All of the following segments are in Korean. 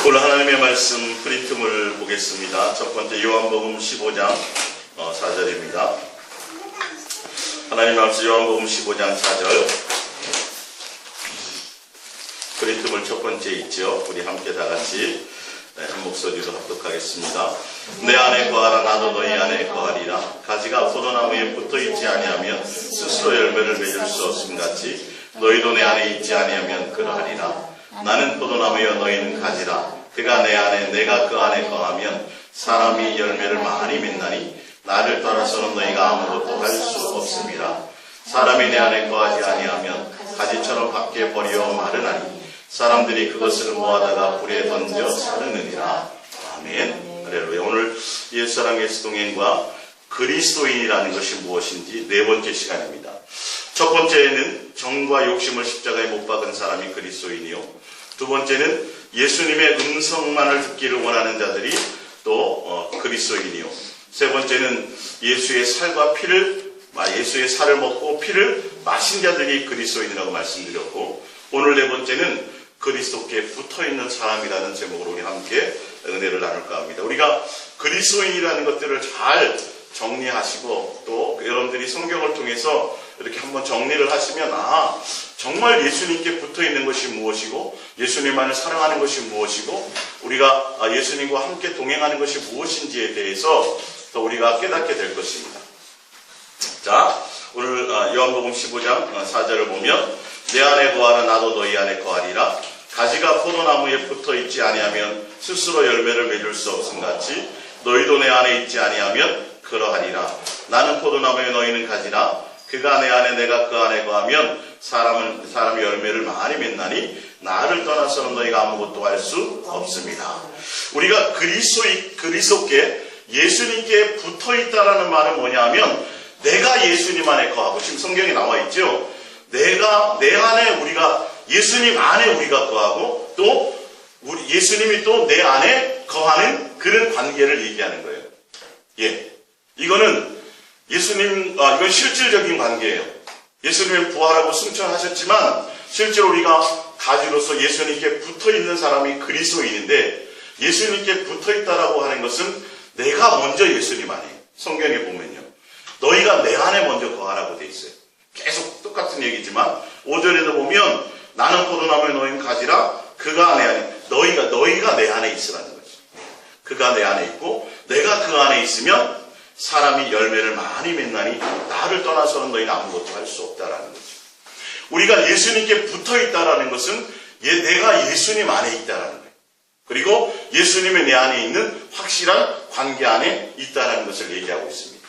오늘 하나님의 말씀 프린트물 보겠습니다. 첫 번째 요한복음 15장 4절입니다. 하나님의 말씀 요한복음 15장 4절 프린트물 첫 번째 있죠. 우리 함께 다 같이 한 목소리로 합독하겠습니다. 내 안에 거하라 나도 너희 안에 거하리라. 가지가 포도나무에 붙어있지 아니하면 스스로 열매를 맺을 수 없음 같이 너희도 내 안에 있지 아니하면 그러하리라. 나는 포도나무여 너희는 가지라. 그가 내 안에 내가 그 안에 거하면 사람이 열매를 많이 맺나니 나를 떠나서는 너희가 아무것도 할 수 없습니다. 사람이 내 안에 거하지 아니하면 가지처럼 밖에 버리어 마르나니 사람들이 그것을 모아다가 불에 던져 사르느니라. 아멘. 할렐루야. 오늘 옛사랑 예수동행과 그리스도인이라는 것이 무엇인지 네 번째 시간입니다. 첫 번째는 정과 욕심을 십자가에 못 박은 사람이 그리스도인이요, 두 번째는 예수님의 음성만을 듣기를 원하는 자들이 또 그리스도인이요, 세 번째는 예수의 살과 피를 예수의 살을 먹고 피를 마신 자들이 그리스도인이라고 말씀드렸고, 오늘 네 번째는 그리스도께 붙어있는 사람이라는 제목으로 우리 함께 은혜를 나눌까 합니다. 우리가 그리스도인이라는 것들을 잘 정리하시고 또 여러분들이 성경을 통해서 이렇게 한번 정리를 하시면 정말 예수님께 붙어있는 것이 무엇이고 예수님만을 사랑하는 것이 무엇이고 우리가 예수님과 함께 동행하는 것이 무엇인지에 대해서 더 우리가 깨닫게 될 것입니다. 자, 오늘 요한복음 15장 4절을 보면 내 안에 거하라 나도 너희 안에 거하리라. 가지가 포도나무에 붙어있지 아니하면 스스로 열매를 맺을 수 없음 같이 너희도 내 안에 있지 아니하면 그러하리라. 나는 포도나무에 너희는 가지라. 그가 내 안에 내가 그 안에 거하면 사람이 열매를 많이 맺나니 나를 떠나서는 너희가 아무것도 할 수 없습니다. 우리가 그리스도께 예수님께 붙어있다라는 말은 뭐냐면 내가 예수님 안에 거하고, 지금 성경에 나와 있죠. 내가 내 안에 우리가 예수님 안에 우리가 거하고 또 예수님이 또 내 안에 거하는 그런 관계를 얘기하는 거예요. 예, 이거는 이건 실질적인 관계예요. 예수님은 부활하고 승천하셨지만 실제로 우리가 가지로서 예수님께 붙어있는 사람이 그리스도인인데, 예수님께 붙어있다라고 하는 것은 내가 먼저 예수님 안에, 성경에 보면요, 너희가 내 안에 먼저 거하라고 돼 있어요. 계속 똑같은 얘기지만 5절에도 보면 나는 포도나무에 너희는 가지라. 그가 내 안에, 너희가 내 안에 있으라는 거죠. 그가 내 안에 있고 내가 그 안에 있으면 사람이 열매를 많이 맺나니 나를 떠나서는 너희는 아무것도 할 수 없다라는 거죠. 우리가 예수님께 붙어있다라는 것은 내가 예수님 안에 있다라는 거예요. 그리고 예수님의 내 안에 있는 확실한 관계 안에 있다라는 것을 얘기하고 있습니다.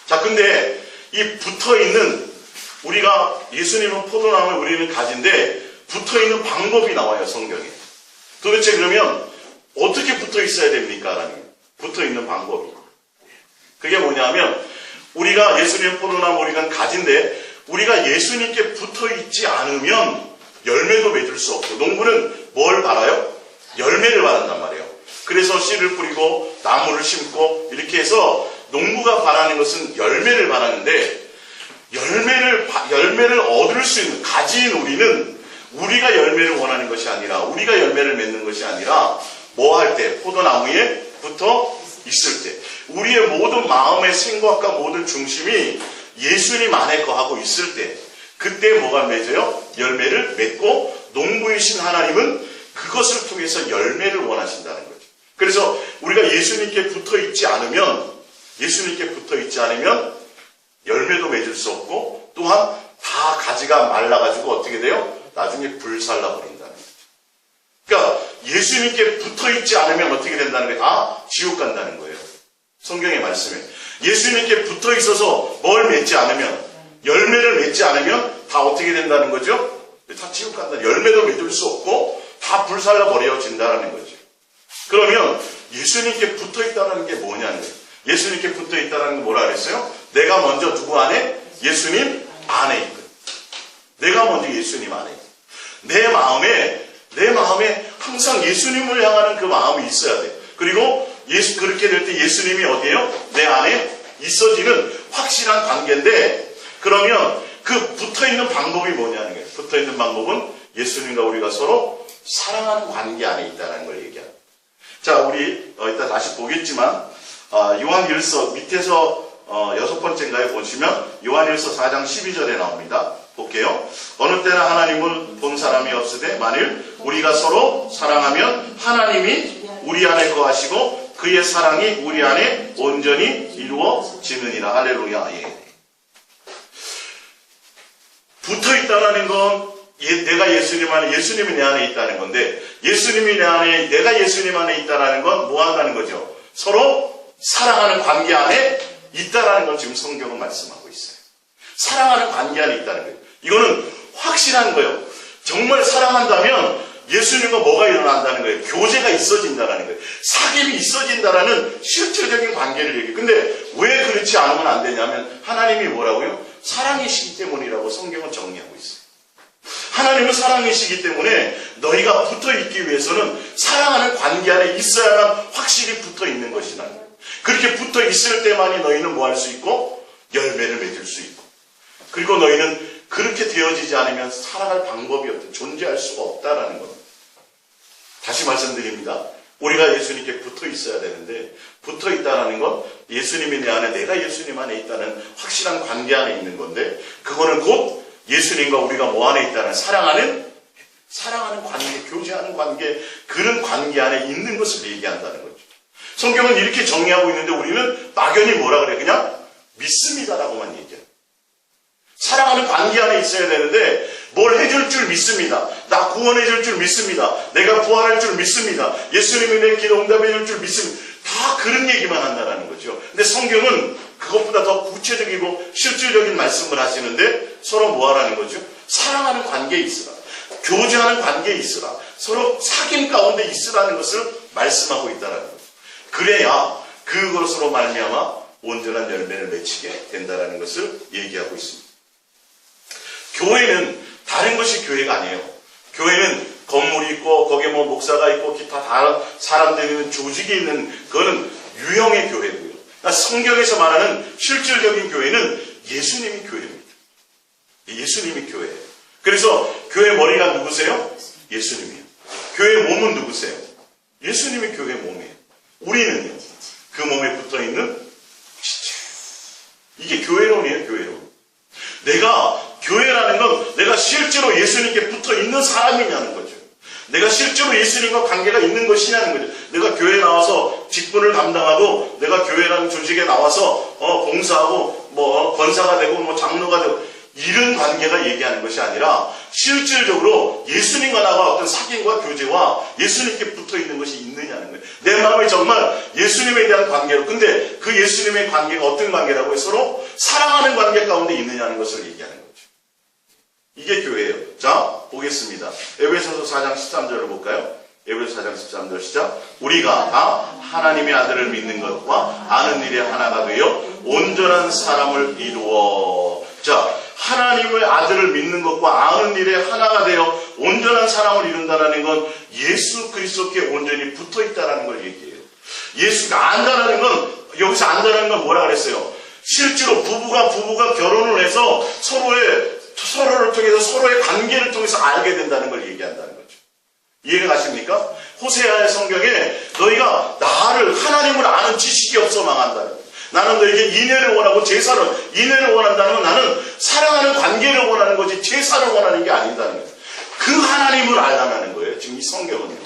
자, 근데 이 붙어있는, 우리가 예수님은 포도나무에 우리는 가지인데 붙어있는 방법이 나와요, 성경에. 도대체 그러면 어떻게 붙어있어야 됩니까? 라는 거예요. 붙어있는 방법이. 그게 뭐냐면 우리가 예수님 포도나무 우리가 가지인데 우리가 예수님께 붙어있지 않으면 열매도 맺을 수 없고, 농부는 뭘 바라요? 열매를 바란단 말이에요. 그래서 씨를 뿌리고 나무를 심고 이렇게 해서 농부가 바라는 것은 열매를 바라는데, 열매를 얻을 수 있는 가지인 우리는 우리가 열매를 원하는 것이 아니라, 우리가 열매를 맺는 것이 아니라 뭐 할 때? 포도나무에 붙어 있을 때, 우리의 모든 마음의 생각과 모든 중심이 예수님 안에 거하고 있을 때, 그때 뭐가 맺어요? 열매를 맺고 농부이신 하나님은 그것을 통해서 열매를 원하신다는 거죠. 그래서 우리가 예수님께 붙어있지 않으면 열매도 맺을 수 없고, 또한 다 가지가 말라가지고 어떻게 돼요? 나중에 불살라 버린다는 거죠. 그러니까 예수님께 붙어있지 않으면 어떻게 된다는 거예요? 다 지옥 간다는 거예요. 성경의 말씀에. 예수님께 붙어있어서 뭘 맺지 않으면, 열매를 맺지 않으면 다 어떻게 된다는 거죠? 다 지옥 간다. 열매도 맺을 수 없고 다 불살라 버려진다는 거죠. 그러면 예수님께 붙어있다는 게 뭐냐는 거예요. 예수님께 붙어있다는 게 뭐라 그랬어요? 내가 먼저 누구 안에? 예수님 안에 있고, 내가 먼저 예수님 안에 있고, 내 마음에 항상 예수님을 향하는 그 마음이 있어야 돼. 그리고 그렇게 될 때 예수님이 어디에요? 내 안에 있어지는 확실한 관계인데, 그러면 그 붙어있는 방법이 뭐냐는 거예요. 붙어있는 방법은 예수님과 우리가 서로 사랑하는 관계 안에 있다는 걸 얘기합니다. 자, 우리 이따 다시 보겠지만 요한일서 밑에서 6번째인가에 보시면 요한일서 4장 12절에 나옵니다. 볼게요. 어느 때나 하나님을 본 사람이 없으되 만일 우리가 서로 사랑하면 하나님이 우리 안에 거하시고 그의 사랑이 우리 안에 온전히 이루어지느니라. 할렐루야. 예. 붙어있다는 건 내가 예수님 안에, 예수님이 내 안에 있다는 건데, 예수님이 내 안에, 내가 예수님 안에 있다는 건 뭐 한다는 거죠? 서로 사랑하는 관계 안에 있다는 걸 지금 성경은 말씀하고 있어요. 사랑하는 관계 안에 있다는 거예요. 이거는 확실한 거예요. 정말 사랑한다면 예수님과 뭐가 일어난다는 거예요? 교제가 있어진다는 거예요. 사귐이 있어진다는 실질적인 관계를 얘기해요. 근데 왜 그렇지 않으면 안 되냐면 하나님이 뭐라고요? 사랑이시기 때문이라고 성경은 정리하고 있어요. 하나님은 사랑이시기 때문에 너희가 붙어있기 위해서는 사랑하는 관계 안에 있어야만 확실히 붙어있는 것이라는 거예요. 그렇게 붙어있을 때만이 너희는 뭐 할 수 있고 열매를 맺을 수 있고, 그리고 너희는 그렇게 되어지지 않으면 살아갈 방법이 없다. 존재할 수가 없다라는 겁니다. 다시 말씀드립니다. 우리가 예수님께 붙어 있어야 되는데, 붙어 있다는 건 예수님이 내 안에, 내가 예수님 안에 있다는 확실한 관계 안에 있는 건데, 그거는 곧 예수님과 우리가 뭐 안에 있다는 사랑하는 관계, 교제하는 관계, 그런 관계 안에 있는 것을 얘기한다는 거죠. 성경은 이렇게 정리하고 있는데 우리는 막연히 뭐라 그래? 그냥 믿습니다라고만 얘기해요. 사랑하는 관계 안에 있어야 되는데 뭘 해줄 줄 믿습니다. 나 구원해줄 줄 믿습니다. 내가 부활할 줄 믿습니다. 예수님이 내 기도 응답해줄 줄 믿습니다. 다 그런 얘기만 한다는 거죠. 근데 성경은 그것보다 더 구체적이고 실질적인 말씀을 하시는데 서로 뭐 하라는 거죠? 사랑하는 관계에 있으라. 교제하는 관계에 있으라. 서로 사귐 가운데 있으라는 것을 말씀하고 있다는 거죠. 그래야 그것으로 말미암아 온전한 열매를 맺히게 된다는 것을 얘기하고 있습니다. 교회는 다른 것이 교회가 아니에요. 교회는 건물이 있고 거기에 뭐 목사가 있고 기타 다른 사람들이 있는 조직이 있는 그거는 유형의 교회고요. 그러니까 성경에서 말하는 실질적인 교회는 예수님이 교회입니다. 예수님이 교회예요. 그래서 교회 머리가 누구세요? 예수님이에요. 교회 몸은 누구세요? 예수님이 교회 몸이에요. 우리는요, 그 몸에 붙어있는 지체. 이게 교회론이에요. 교회론. 내가 교회라는 건 내가 실제로 예수님께 붙어있는 사람이냐는 거죠. 내가 실제로 예수님과 관계가 있는 것이냐는 거죠. 내가 교회에 나와서 직분을 담당하고 내가 교회라는 조직에 나와서 봉사하고 뭐 권사가 되고 뭐 장로가 되고 이런 관계가 얘기하는 것이 아니라 실질적으로 예수님과 나와 어떤 사귐과 교제와 예수님께 붙어있는 것이 있느냐는 거예요. 내 마음이 정말 예수님에 대한 관계로, 근데 그 예수님의 관계가 어떤 관계라고 해서 서로 사랑하는 관계 가운데 있느냐는 것을 얘기하는 거죠. 이게 교회예요. 자, 보겠습니다. 에베소서 4장 13절을 볼까요? 에베소서 4장 13절 시작. 우리가 다 하나님의 아들을 믿는 것과 아는 일에 하나가 되어 온전한 사람을 이루어. 자, 하나님의 아들을 믿는 것과 아는 일에 하나가 되어 온전한 사람을 이룬다는 건 예수 그리스도께 온전히 붙어있다는 걸 얘기해요. 예수가 안다는 건, 여기서 안다는 건 뭐라 그랬어요? 실제로 부부가 결혼을 해서 서로를 통해서 서로의 관계를 통해서 알게 된다는 걸 얘기한다는 거죠. 이해가 가십니까? 호세아의 성경에 너희가 하나님을 아는 지식이 없어 망한다는 거예요. 나는 너에게 인애를 원하고 인애를 원한다는 건 나는 사랑하는 관계를 원하는 거지 제사를 원하는 게 아니다는 거예요. 그 하나님을 알라는 거예요. 지금 이 성경은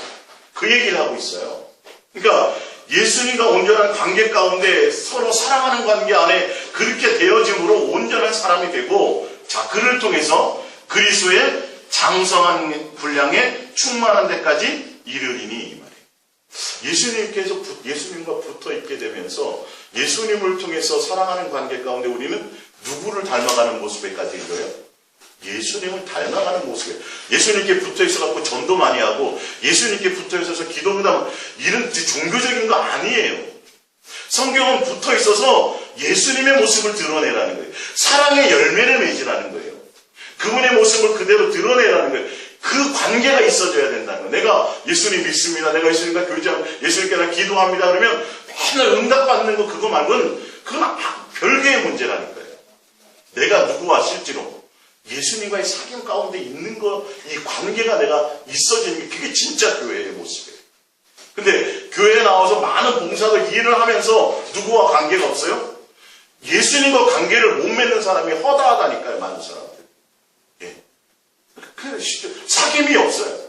그 얘기를 하고 있어요. 그러니까 예수님과 온전한 관계 가운데 서로 사랑하는 관계 안에 그렇게 되어짐으로 온전한 사람이 되고, 자, 그를 통해서 그리스도의 장성한 분량에 충만한 데까지 이르리니 이 말이에요. 예수님과 붙어 있게 되면서 예수님을 통해서 사랑하는 관계 가운데 우리는 누구를 닮아가는 모습에까지 이르러요? 예수님을 닮아가는 모습이에요. 예수님께 붙어 있어갖고 전도 많이 하고 예수님께 붙어 있어서 기도문하면 이런 종교적인 거 아니에요. 성경은 붙어 있어서 예수님의 모습을 드러내라는 거예요. 사랑의 열매를 맺으라는 거예요. 그분의 모습을 그대로 드러내라는 거예요. 그 관계가 있어져야 된다는 거예요. 내가 예수님 믿습니다. 내가 예수님과 교제하고 예수님께 나 기도합니다. 그러면 맨날 응답받는 거 그거 말고는 그건 별개의 문제라는 거예요. 내가 누구와 실제로 예수님과의 사귐 가운데 있는 거, 이 관계가 내가 있어지는 게 그게 진짜 교회의 모습이에요. 근데 교회에 나와서 많은 봉사들 일을 하면서 누구와 관계가 없어요? 예수님과 관계를 못 맺는 사람이 허다하다니까요, 많은 사람들. 예. 사귐이 없어요.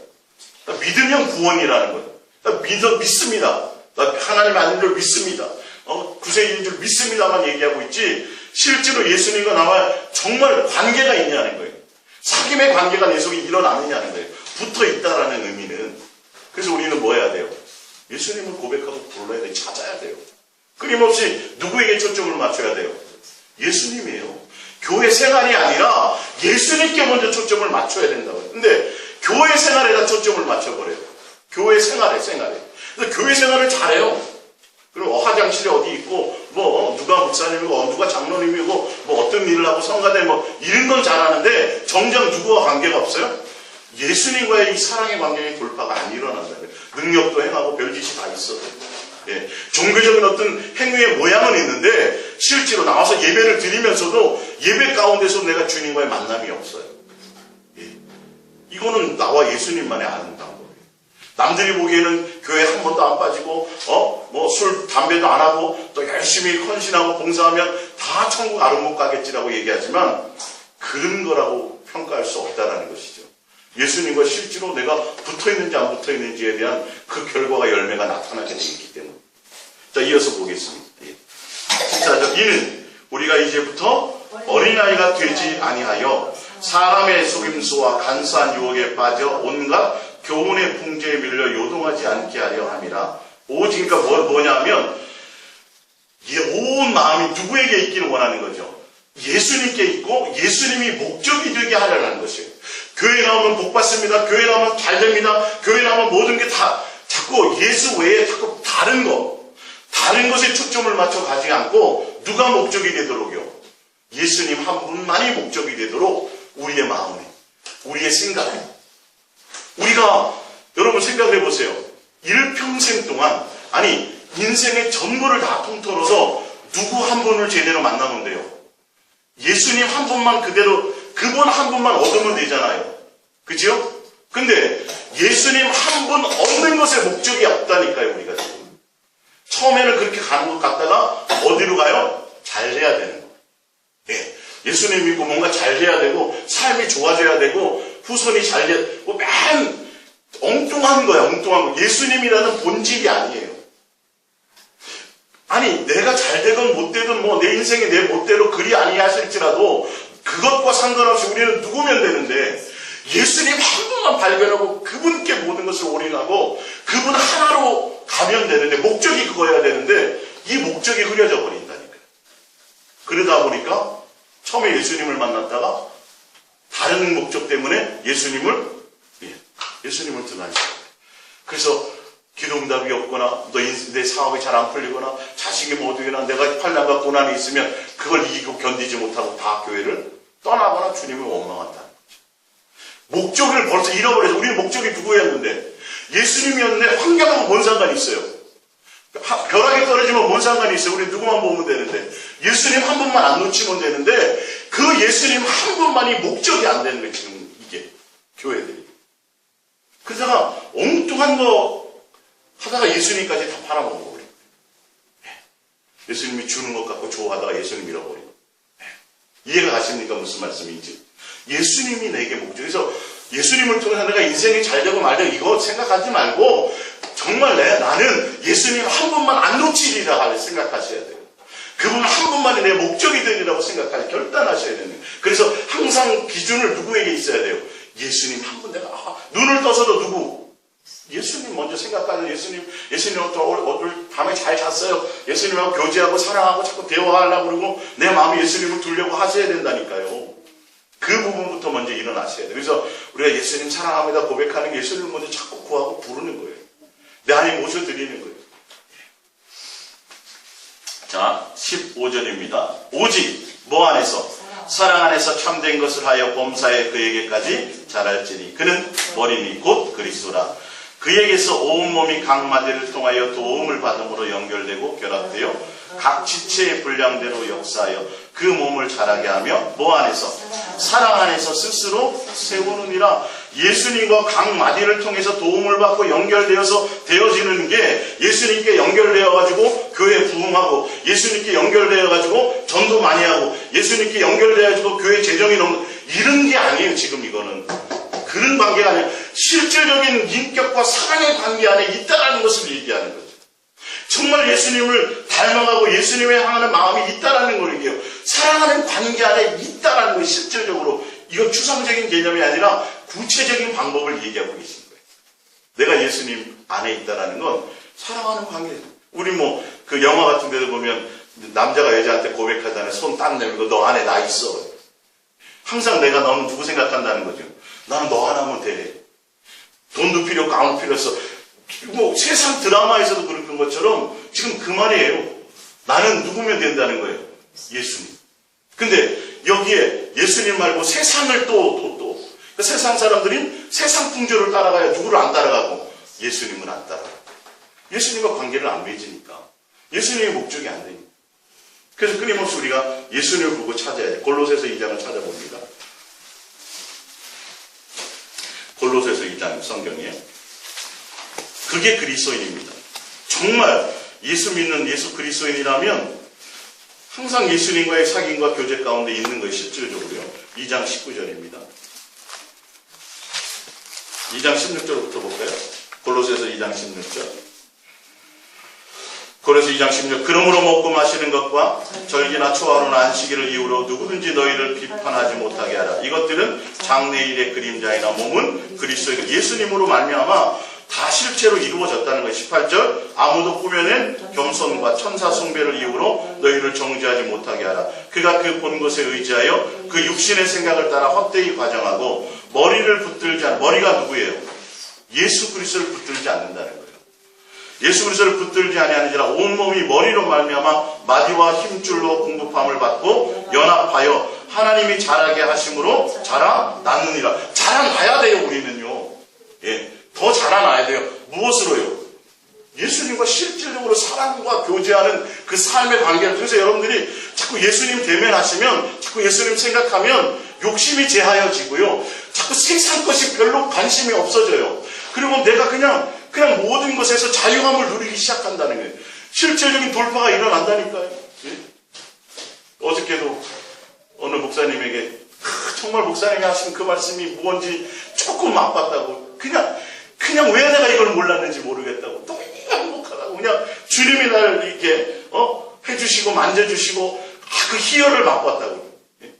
믿으면 구원이라는 거예요. 나 믿습니다. 나 하나님 아닌 줄 믿습니다. 구세주인 줄 믿습니다만 얘기하고 있지, 실제로 예수님과 나와 정말 관계가 있냐는 거예요. 사귐의 관계가 내 속에 일어나느냐는 거예요. 붙어 있다라는 의미는. 그래서 우리는 뭐 해야 돼요? 예수님을 고백하고 불러야 돼요. 찾아야 돼요. 끊임없이 누구에게 초점을 맞춰야 돼요? 예수님이에요. 교회 생활이 아니라 예수님께 먼저 초점을 맞춰야 된다고요. 근데 교회 생활에다 초점을 맞춰버려요. 교회 생활에. 그래서 교회 생활을 잘해요. 그리고 화장실에 어디 있고, 누가 목사님이고, 누가 장로님이고, 어떤 일을 하고 성가대 이런 건 잘하는데, 정작 누구와 관계가 없어요? 예수님과의 이 사랑의 관계의 돌파가 안 일어난다는 거예요. 능력도 행하고 별짓이 다 있어도. 예. 종교적인 어떤 행위의 모양은 있는데, 실제로 나와서 예배를 드리면서도 예배 가운데서 내가 주님과의 만남이 없어요. 예. 이거는 나와 예수님만의 아는 방법이에요. 남들이 보기에는 교회 한 번도 안 빠지고, 술, 담배도 안 하고, 또 열심히 헌신하고 봉사하면 다 천국 아름 못 가겠지라고 얘기하지만, 그런 거라고 평가할 수 없다는 것이죠. 예수님과 실제로 내가 붙어있는지 안 붙어있는지에 대한 그 결과가 열매가 나타나게 되어 있기 때문에. 자, 이어서 보겠습니다. 14절. 이는 우리가 이제부터 어린아이가 되지 아니하여 사람의 속임수와 간사한 유혹에 빠져 온갖 교훈의 풍조에 밀려 요동하지 않게 하려 함이라. 오직 그러니까 뭐냐면 온 마음이 누구에게 있기를 원하는 거죠. 예수님께 있고 예수님이 목적이 되게 하려는 것이에요. 교회 나오면 복 받습니다. 교회 나오면 잘 됩니다. 교회 나오면 모든 게 다 자꾸 예수 외에 자꾸 다른 것에 초점을 맞춰 가지 않고 누가 목적이 되도록요? 예수님 한 분만이 목적이 되도록 우리의 마음에, 우리의 생각에. 우리가 여러분 생각을 해보세요. 일평생 동안 인생의 전부를 다 통틀어서 누구 한 분을 제대로 만나면 돼요. 예수님 한 분만 그대로 그분 한 분만 얻으면 되잖아요. 그죠? 근데 예수님 한 분 얻는 것에 목적이 없다니까요. 우리가 지금 처음에는 그렇게 가는 것 같다가 어디로 가요? 잘해야 되는 거. 예. 예수님 믿고 뭔가 잘해야 되고 삶이 좋아져야 되고 후손이 잘돼야 되고 맨 엉뚱한 거야. 엉뚱한 거. 예수님이라는 본질이 아니에요. 내가 잘 되든 못 되든 내 인생이 내 멋대로 그리 아니하실지라도 그것과 상관없이 우리는 누구면 되는데 예수님 한 분만 발견하고 그분께 모든 것을 올인하고 그분 하나로 가면 되는데 목적이 그거여야 되는데 이 목적이 흐려져 버린다니까요. 그러다 보니까 처음에 예수님을 만났다가 다른 목적 때문에 예수님을 드러내시고 그래서 기도응답이 없거나 내 사업이 잘 안 풀리거나 자식이 못 되거나 내가 환난과 고난이 있으면 그걸 이기고 견디지 못하고 다 교회를 떠나거나 주님을 원망한다는 거죠. 목적을 벌써 잃어버려서 우리의 목적이 누구였는데 예수님이었는데 환경하고 뭔 상관이 있어요. 벼락이 떨어지면 뭔 상관이 있어요. 우리 누구만 보면 되는데 예수님 한 분만 안 놓치면 되는데 그 예수님 한 분만이 목적이 안 되는 거예요. 지금 이게 교회들이. 그러다가 엉뚱한 거 하다가 예수님까지 다 팔아먹어 버리고 예수님이 주는 것 같고 좋아하다가 예수님 잃어버리고 이해가 가십니까? 무슨 말씀인지. 예수님이 내게 목적이서 예수님을 통해서 내가 인생이 잘 되고 말되고 이거 생각하지 말고 정말 나는 예수님 한 분만 안 놓치리라 생각하셔야 돼요. 그분 한 분만이 내 목적이 되리라고 생각하시 결단하셔야 되는 거예요. 그래서 항상 기준을 누구에게 있어야 돼요? 예수님 한 분. 내가 눈을 떠서도 누구? 예수님 먼저 생각하는 예수님 오늘 밤에 잘 잤어요. 예수님하고 교제하고 사랑하고 자꾸 대화하려고 그러고 내 마음에 예수님을 두려고 하셔야 된다니까요. 그 부분부터 먼저 일어나셔야 돼요. 그래서 우리가 예수님 사랑합니다 고백하는 게 예수님을 먼저 자꾸 구하고 부르는 거예요. 내 안에 모셔드리는 거예요. 자, 15절입니다. 오직 뭐 안에서? 사랑 안에서 참된 것을 하여 범사에 그에게까지 자랄지니 그는 머리니 곧 그리스도라. 그에게서 온 몸이 각 마디를 통하여 도움을 받음으로 연결되고 결합되어 각 지체의 분량대로 역사하여 그 몸을 자라게 하며 뭐 안에서? 사랑 안에서 스스로 세우느니라. 예수님과 각 마디를 통해서 도움을 받고 연결되어서 되어지는 게 예수님께 연결되어가지고 교회 부흥하고 예수님께 연결되어가지고 전도 많이 하고 예수님께 연결되어가지고 교회 재정이 넘는 이런 게 아니에요. 지금 이거는 그런 관계가 아니에요. 실질적인 인격과 사랑의 관계 안에 있다라는 것을 얘기하는 거죠. 정말 예수님을 닮아가고 예수님을 향하는 마음이 있다라는 걸 얘기해요. 사랑하는 관계 안에 있다라는 것이 실질적으로 이건 추상적인 개념이 아니라 구체적인 방법을 얘기하고 계신 거예요. 내가 예수님 안에 있다라는 건 사랑하는 관계. 우리 뭐 그 영화 같은 데도 보면 남자가 여자한테 고백하잖아요. 손 딱 내밀고 너 안에 나 있어. 항상 내가 너는 누구 생각한다는 거죠. 나는 너 하나면 돼. 돈도 필요 없고 아무 필요 없어. 뭐 세상 드라마에서도 그런 것처럼 지금 그 말이에요. 나는 누구면 된다는 거예요. 예수님. 근데 여기에 예수님 말고 세상을 또 세상 사람들이 세상 풍조를 따라가야 누구를 안 따라가고 예수님은 안 따라가고 예수님과 관계를 안 맺으니까 예수님의 목적이 안 되니까. 그래서 끊임없이 우리가 예수님을 보고 찾아야 돼. 골로새서 2장을 찾아봅니다. 골로새서 2장 성경이에요. 그게 그리스도인입니다. 정말 예수 믿는 예수 그리스도인이라면 항상 예수님과의 사귐과 교제 가운데 있는 것이 실질적으로요. 2장 19절입니다. 2장 16절부터 볼까요? 골로새서 2장 16절. 골로새 2장 16절. 그러므로 먹고 마시는 것과 절기나 초하루나 안식일을 이유로 누구든지 너희를 비판하지 못하게 하라. 이것들은 장래일의 그림자이나 몸은 그리스도의 예수님으로 말미암아 다 실체로 이루어졌다는 거예요. 18절. 아무도 꾸며낸 겸손과 천사 숭배를 이유로 너희를 정죄하지 못하게 하라. 그가 그 본 것에 의지하여 그 육신의 생각을 따라 헛되이 과정하고 머리를 붙들지 않는, 머리가 누구예요? 예수 그리스도를 붙들지 않는다는 거예요. 예수 그리스도를 붙들지 아니하는지라 온몸이 머리로 말미암아 마디와 힘줄로 공급함을 받고 연합하여 하나님이 자라게 하심으로 자라나느니라. 자라나야 돼요. 우리는요. 예, 더 자라나야 돼요. 무엇으로요? 예수님과 실질적으로 사랑과 교제하는 그 삶의 관계를 통해서 여러분들이 자꾸 예수님 대면하시면 자꾸 예수님 생각하면 욕심이 제하여지고요. 자꾸 세상 것이 별로 관심이 없어져요. 그리고 내가 그냥 모든 것에서 자유함을 누리기 시작한다는 거예요. 실질적인 돌파가 일어난다니까요. 예? 어저께도 어느 목사님에게 정말 목사님이 하신 그 말씀이 뭔지 조금 맛봤다고 그냥 왜 내가 이걸 몰랐는지 모르겠다고 너무 행복하다고 그냥 주님이 나를 이렇게 해주시고 만져주시고 그 희열을 맛봤다고. 예?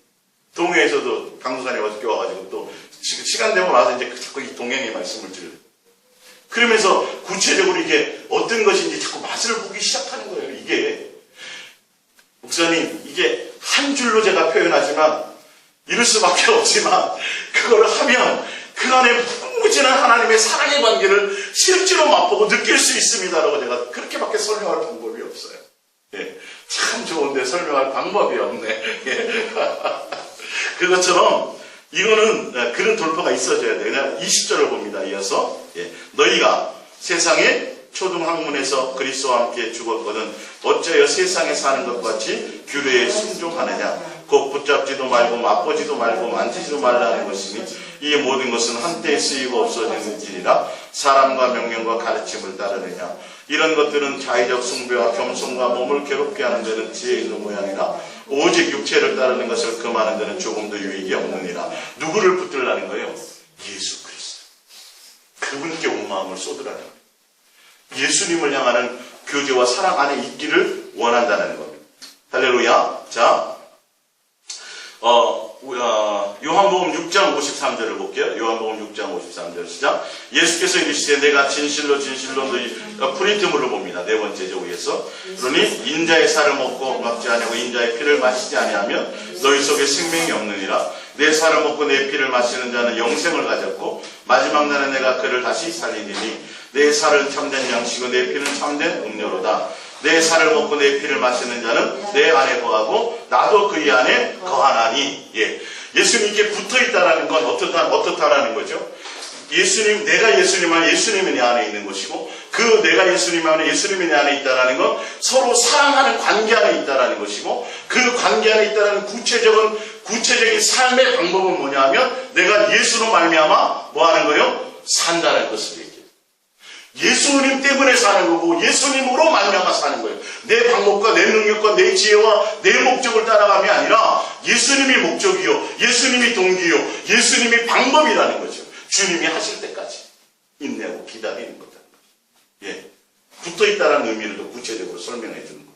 동해에서도 강도사님 어저께 와가지고 또 시간 되면 와서 이제 자꾸 이 동행의 말씀을 들어요. 그러면서 구체적으로 이게 어떤 것인지 자꾸 맛을 보기 시작하는 거예요. 이게 목사님 이게 한 줄로 제가 표현하지만 이럴 수밖에 없지만 그걸 하면 그 안에 무궁무진한 하나님의 사랑의 관계를 실제로 맛보고 느낄 수 있습니다라고 제가 그렇게밖에 설명할 방법이 없어요. 예, 참 좋은데 설명할 방법이 없네. 예. 그것처럼 이거는 그런 돌파가 있어져야 돼요. 그냥 20절을 봅니다. 이어서 너희가 세상의 초등학문에서 그리스도와 함께 죽었거든 어째여 세상에 사는 것 같이 규례에 순종하느냐. 곧 붙잡지도 말고 맛보지도 말고 만지지도 말라는 것이니 이 모든 것은 한때에 쓰이고 없어지는지니라. 사람과 명령과 가르침을 따르느냐. 이런 것들은 자의적 숭배와 겸손과 몸을 괴롭게 하는 데는 지혜 있는 모양이라. 오직 육체를 따르는 것을 금하는 데는 조금도 유익이 없느니라. 누구를 붙들라는 거예요? 예수 그리스도. 그분께 온 마음을 쏟으라는 거예요. 예수님을 향하는 교제와 사랑 안에 있기를 원한다는 겁니다. 할렐루야. 자, 요한복음 6장 53절을 볼게요. 요한복음 6장 53절 시작. 예수께서 이르시되 내가 진실로 너희 프린트물로 봅니다. 네 번째죠 위에서. 그러니 인자의 살을 먹고 먹지 아니하고 인자의 피를 마시지 아니하면 너희 속에 생명이 없느니라. 내 살을 먹고 내 피를 마시는 자는 영생을 가졌고 마지막 날에 내가 그를 다시 살리리니 내 살은 참된 양식이고 내 피는 참된 음료로다. 내 살을 먹고 내 피를 마시는 자는 내 안에 거하고 나도 그의 안에 거하나니. 예수님께 붙어있다는 건 어떻다라는 거죠? 예수님, 내가 예수님 안에, 예수님이 내 안에 있는 것이고 그 내가 예수님 안에, 예수님이 내 안에 있다라는 건 서로 사랑하는 관계 안에 있다라는 것이고, 그 관계 안에 있다라는 구체적인 삶의 방법은 뭐냐 하면, 내가 예수로 말미암아 뭐 하는 거예요? 산다는 것을 얘기해요. 예수님 때문에 사는 거고, 예수님으로 말미암아 사는 거예요. 내 방법과 내 능력과 내 지혜와 내 목적을 따라감이 아니라 예수님이 목적이요, 예수님이 동기요, 예수님이 방법이라는 거죠. 주님이 하실 때까지 인내하고 기다리는 거다. 예, 붙어있다라는 의미를 더 구체적으로 설명해 주는 거예요.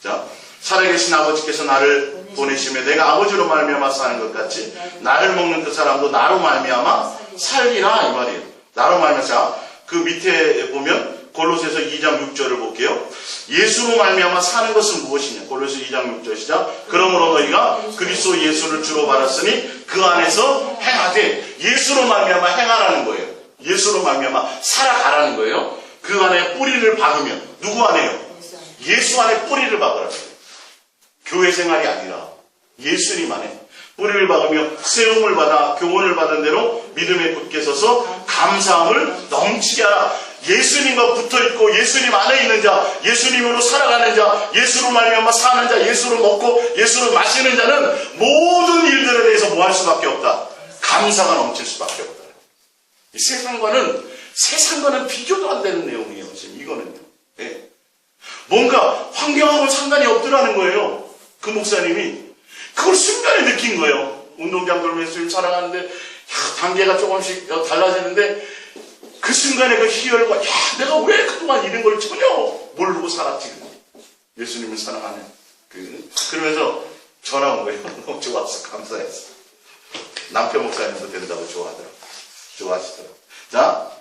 자, 살아계신 아버지께서 나를 보내시며 내가 아버지로 말미암아 사는 것 같이 나를 먹는 그 사람도 나로 말미암아 살리라, 이 말이에요. 나로 말미암아. 그 밑에 보면 골로새서 2장 6절을 볼게요. 예수로 말미암아 사는 것은 무엇이냐? 골로새 2장 6절 시작. 그러므로 너희가 그리스도 예수를 주로 받았으니 그 안에서 행하되, 예수로 말미암아 행하라는 거예요. 예수로 말미암아 살아가라는 거예요. 그 안에 뿌리를 박으면, 누구 안에요? 예수 안에 뿌리를 박으라는 거예요. 교회 생활이 아니라 예수님 안에 뿌리를 박으며 세움을 받아 교훈을 받은 대로 믿음에 굳게 서서 감사함을 넘치게 하라. 예수님과 붙어있고 예수님 안에 있는 자, 예수님으로 살아가는 자, 예수로 말미암아 사는 자, 예수로 먹고 예수로 마시는 자는 모든 일들에 대해서 뭐 할 수밖에 없다? 감사가 넘칠 수밖에 없다. 이 세상과는 비교도 안 되는 내용이에요. 지금 이거는요. 예. 뭔가 환경하고는 상관이 없더라는 거예요. 그 목사님이 그걸 순간에 느낀 거예요. 운동장 돌면서 예수님 사랑하는데 단계가 조금씩 달라지는데 그 순간에 그 희열과, 내가 왜 그동안 이런 걸 전혀 모르고 살았지. 예수님을 사랑하는 그러면서 전화 온 거예요. 너무 좋았어. 감사했어. 남편 목사님도 된다고 좋아하시더라고요. 자,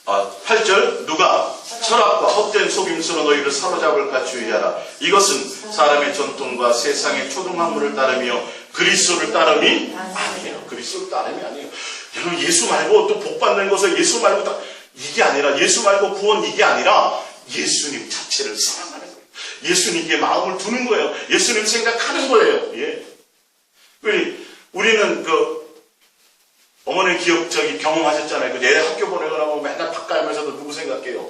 8절, 누가 철학과 헛된 속임수로 너희를 사로잡을까 주의하라. 이것은 사람의 전통과 세상의 초등학문을 따르며 그리스도를 따름이 아니에요. 그리스도를 따름이 아니에요. 여러분, 예수 말고 또 복받는 것을 예수 말고 이게 아니라, 예수 말고 구원 이게 아니라 예수님 자체를 사랑하는 거예요. 예수님께 마음을 두는 거예요. 예수님 생각하는 거예요. 예. 우리는 어머니 경험하셨잖아요. 애 학교 보내거나 하면 맨날 밥 갈면서도 누구 생각해요?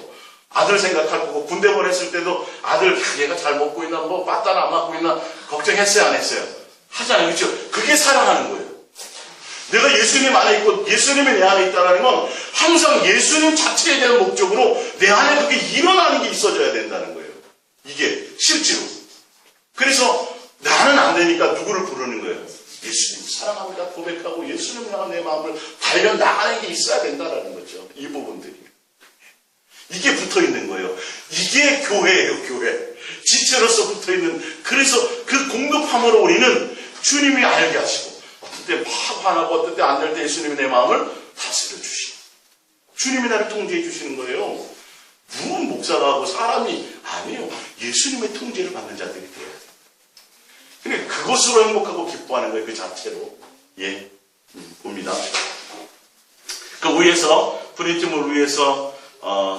아들 생각할 거고, 군대 보냈을 때도 아들, 얘가 잘 먹고 있나, 뭐 빠따는 안 맞고 있나 걱정했어요, 안 했어요? 하잖아요. 그렇죠? 그게 사랑하는 거예요. 내가 예수님 안에 있고 예수님이 내 안에 있다는 건 항상 예수님 자체에 대한 목적으로 내 안에 그게 일어나는 게 있어져야 된다는 거예요. 이게 실제로. 그래서 나는 안 되니까 누구를 부르는 거예요? 예수님 사랑합니다 고백하고 예수님을 향한 내 마음을 달려 나가는 게 있어야 된다는 거죠. 이 부분들이. 이게 붙어있는 거예요. 이게 교회예요. 교회. 지체로서 붙어있는. 그래서 그 공급함으로 우리는 주님이 알게 하시고, 어떤 때 막 화나고 어떤 때 안 될 때 예수님이 내 마음을 다스려 주시고, 주님이 나를 통제해 주시는 거예요. 누군 목사가 하고 사람이 아니에요. 예수님의 통제를 받는 자들이 돼야 돼요. 그러니까 그것으로 행복하고 기뻐하는 거예요. 그 자체로. 예. 봅니다. 그 위에서, 프린트물 위에서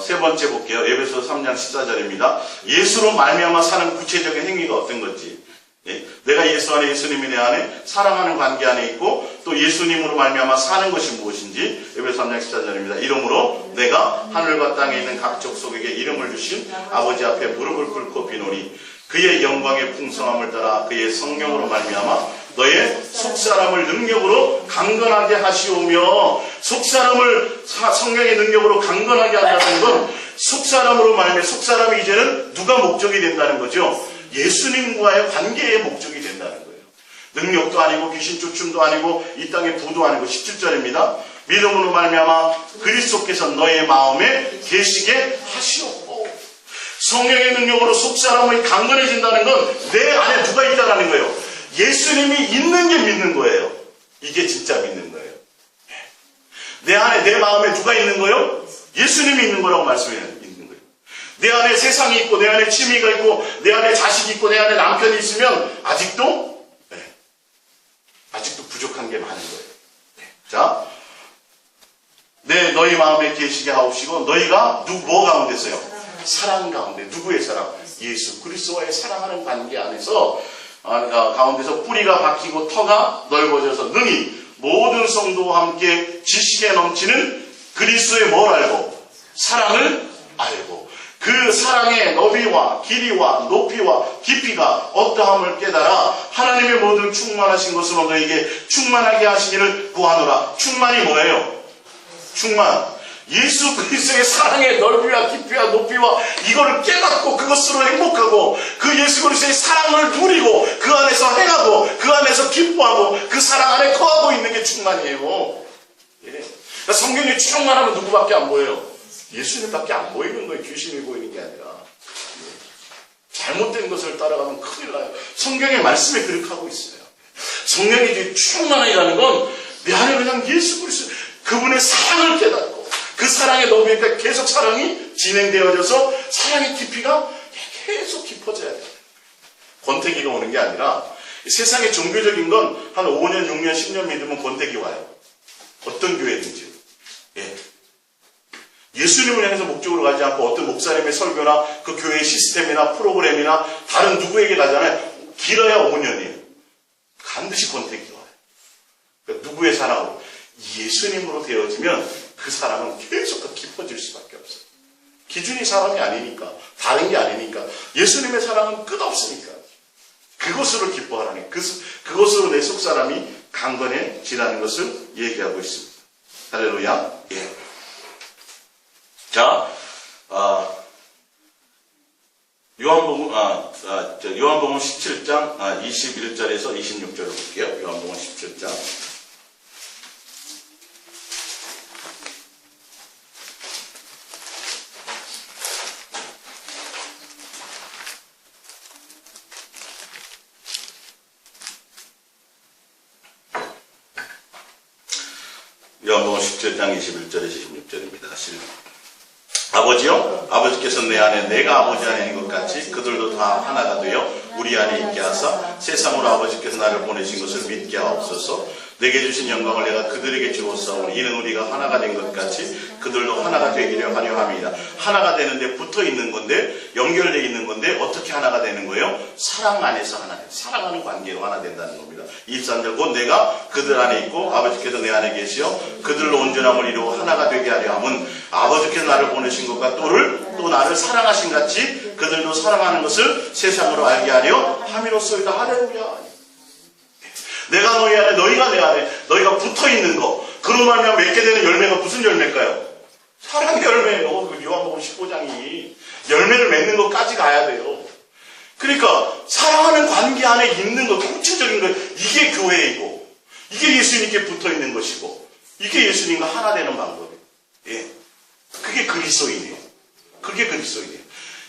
세 번째 볼게요. 에베소 3장 14절입니다. 예수로 말미암아 사는 구체적인 행위가 어떤 건지. 예. 내가 예수 안에, 예수님이 내 안에 사랑하는 관계 안에 있고, 또 예수님으로 말미암아 사는 것이 무엇인지. 에베소 3장 14절입니다. 이러므로 내가 하늘과 땅에 있는 각 족속에게 이름을 주신 아버지 앞에 무릎을 꿇고 비노니 그의 영광의 풍성함을 따라 그의 성령으로 말미암아 너의 속사람을 능력으로 강건하게 하시오며, 속사람을 성령의 능력으로 강건하게 한다는 건 속사람으로 말미암아, 속사람이 이제는 누가 목적이 된다는 거죠? 예수님과의 관계의 목적이 된다는 거예요. 능력도 아니고 귀신 쫓음도 아니고 이 땅의 부도 아니고. 17절입니다. 믿음으로 말미암아 그리스도께서 너의 마음에 계시게 하시옵고. 성령의 능력으로 속사람이 강건해진다는 건 내 안에 누가 있다는 거예요? 예수님이 있는 게 믿는 거예요. 이게 진짜 믿는 거예요. 내 안에, 내 마음에 누가 있는 거예요? 예수님이 있는 거라고 말씀해요. 있는 거예요. 내 안에 세상이 있고, 내 안에 취미가 있고, 내 안에 자식이 있고, 내 안에 남편이 있으면 아직도 부족한 게 많은 거예요. 자, 너희 마음에 계시게 하옵시고, 너희가 뭐 가운데서요? 사랑 가운데. 누구의 사랑? 예수 그리스도와의 사랑하는 관계 안에서 가운데서 뿌리가 박히고 터가 넓어져서 능히 모든 성도와 함께 지식에 넘치는 그리스도의 뭘 알고? 사랑 그 사랑의 너비와 길이와 높이와 깊이가 어떠함을 깨달아 하나님의 모든 충만하신 것으로 너에게 충만하게 하시기를 구하노라. 충만이 뭐예요? 충만. 예수 그리스도의 사랑의 넓이와 깊이와 높이와 이거를 깨닫고 그것으로 행복하고 그 예수 그리스도의 사랑을 누리고 그 안에서 행하고 그 안에서 기뻐하고 그 사랑 안에 거하고 있는 게 충만이에요. 예. 그러니까 성경에 충만하면 누구밖에 안 보여요? 예수님밖에 안 보이는 거예요. 귀신이 보이는 게 아니라. 잘못된 것을 따라가면 큰일 나요. 성경의 말씀에 그렇게 하고 있어요. 성령이 이제 충만이라는 건 내 안에 그냥 예수 그리스도 그분의 사랑을 깨닫고 그 사랑의 너비니까 계속 사랑이 진행되어져서 사랑의 깊이가 계속 깊어져야 돼요. 권태기가 오는 게 아니라 세상의 종교적인 건 한 5년, 6년, 10년 믿으면 권태기 와요. 어떤 교회든지. 예. 예수님을 향해서 목적으로 가지 않고 어떤 목사님의 설교나 그 교회의 시스템이나 프로그램이나 다른 누구에게 가잖아요. 길어야 5년이에요. 반드시 권태기가 와요. 그러니까 누구의 사랑으로? 예수님으로 되어지면 그 사랑은 계속 더 깊어질 수밖에 없어요. 기준이 사람이 아니니까, 다른 게 아니니까, 예수님의 사랑은 끝없으니까. 그것으로 기뻐하라니, 그것으로 내 속사람이 강건해지라는 것을 얘기하고 있습니다. 할렐루야. 예. 자, 요한복음 17장 21절에서 26절을 볼게요. 요한복음 17장. 요한복음 17장 21절에서 26절입니다. 아버지요, 아버지께서 내 안에 내가 아버지 안에 있는 것 같이 그들도 다 하나가 되어 우리 안에 있게 하사 세상으로 아버지께서 나를 보내신 것을 믿게 하옵소서. 내게 주신 영광을 내가 그들에게 주었사오니 이는 우리가 하나가 된 것 같이 그들도 하나가 되기를 하려 함이다. 하나가 되는데 붙어 있는 건데, 연결되어 있는 건데 어떻게 하나가 되는 거예요? 사랑 안에서 하나 돼요. 사랑하는 관계로 하나 된다는 겁니다. 23절 곧 내가 그들 안에 있고 아버지께서 내 안에 계시어 그들로 온전함을 이루어 하나가 되게 하려 함은 아버지께서 나를 보내신 것과 또 나를 사랑하신 같이 그들도 사랑하는 것을 세상으로 알게 하려 함이로소이다. 할렐루야. 내가 너희 안에, 너희가 내 안에, 너희가 붙어있는 거, 그로 말미암아 맺게 되는 열매가 무슨 열매일까요? 사랑의 열매예요. 요한복음 15장이 열매를 맺는 것까지 가야 돼요. 그러니까 사랑하는 관계 안에 있는 것, 구체적인 것, 이게 교회이고 이게 예수님께 붙어있는 것이고 이게 예수님과 하나 되는 방법이에요. 예. 그게 그리스도인이에요. 그게 그리스도인이에요.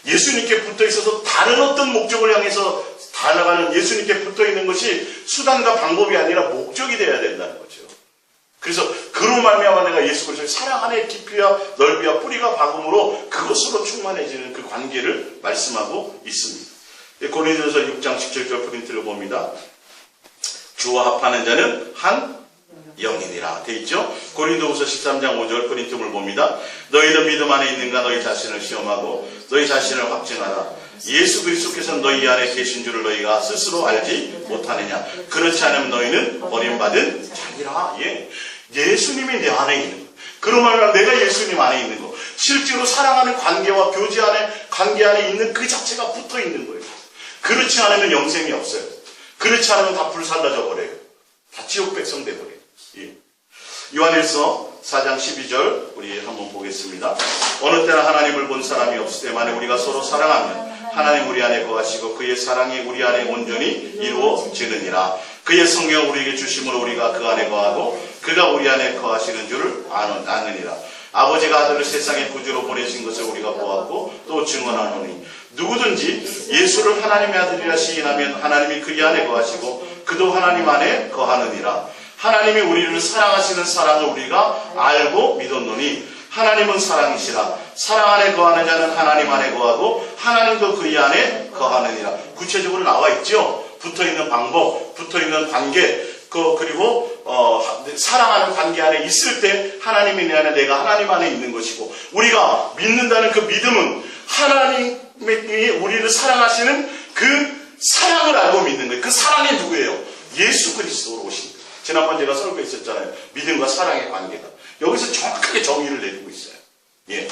예수님께 붙어있어서 다른 어떤 목적을 향해서 달아가는 예수님께 붙어있는 것이 수단과 방법이 아니라 목적이 되어야 된다는 거죠. 그래서 그로 말미암아 내가 예수 그리스도의 사랑 안에 깊이와 넓이와 뿌리가 박음으로 그것으로 충만해지는 그 관계를 말씀하고 있습니다. 고린도전서 6장 17절 프린트를 봅니다. 주와 합하는 자는 한 영이니라 돼 있죠. 고린도후서 13장 5절 프린트를 봅니다. 너희는 믿음 안에 있는가 너희 자신을 시험하고 너희 자신을 확증하라. 예수 그리스도께서는 너희 안에 계신 줄을 너희가 스스로 알지 못하느냐. 그렇지 않으면 너희는 버림받은 자기라. 예. 예수님이 내 안에 있는 거. 그로 말하면 내가 예수님 안에 있는 거. 실제로 사랑하는 관계와 교제 안에, 관계 안에 있는 그 자체가 붙어 있는 거예요. 그렇지 않으면 영생이 없어요. 그렇지 않으면 다 불살라져 버려요. 다 지옥 백성 돼버려요. 예. 요한일서 4장 12절 우리 한번 보겠습니다. 어느 때나 하나님을 본 사람이 없을 때 만에 우리가 서로 사랑하면 하나님 우리 안에 거하시고 그의 사랑이 우리 안에 온전히 이루어지느니라. 그의 성령 우리에게 주심으로 우리가 그 안에 거하고 그가 우리 안에 거하시는 줄을 아느니라. 아버지가 아들을 세상의 구주로 보내신 것을 우리가 보았고 또 증언하노니 누구든지 예수를 하나님의 아들이라 시인하면 하나님이 그의 안에 거하시고 그도 하나님 안에 거하느니라. 하나님이 우리를 사랑하시는 사랑을 우리가 알고 믿었노니 하나님은 사랑이시라. 사랑 안에 거하는 자는 하나님 안에 거하고 하나님도 그의 안에 거하느니라. 구체적으로 나와 있죠. 붙어있는 방법, 붙어있는 관계, 그리고 사랑하는 관계 안에 있을 때 하나님이 내 안에, 내가 하나님 안에 있는 것이고, 우리가 믿는다는 그 믿음은 하나님이 우리를 사랑하시는 그 사랑을 알고 믿는 거예요. 그 사랑이 누구예요? 예수 그리스도로 오신 거예요. 지난번 제가 설교했었잖아요. 믿음과 사랑의 관계가. 여기서 정확하게 정의를 내리고 있어요. 예.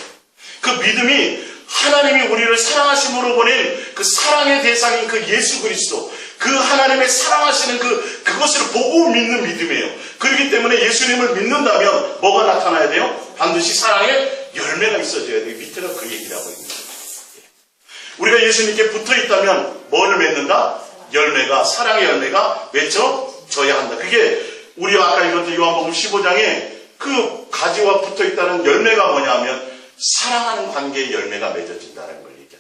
그 믿음이 하나님이 우리를 사랑하심으로 보낸 그 사랑의 대상인 그 예수 그리스도, 그 하나님의 사랑하시는 그것을 보고 믿는 믿음이에요. 그렇기 때문에 예수님을 믿는다면 뭐가 나타나야 돼요? 반드시 사랑의 열매가 있어져야 돼요. 밑에는 그 얘기를 하고 있는 거예요. 우리가 예수님께 붙어 있다면 뭐를 맺는다? 열매가, 사랑의 열매가 맺혀져야 한다. 그게 우리가 아까 읽었던 요한복음 15장에 그 가지와 붙어 있다는 열매가 뭐냐면 사랑하는 관계의 열매가 맺어진다는 걸 얘기합니다.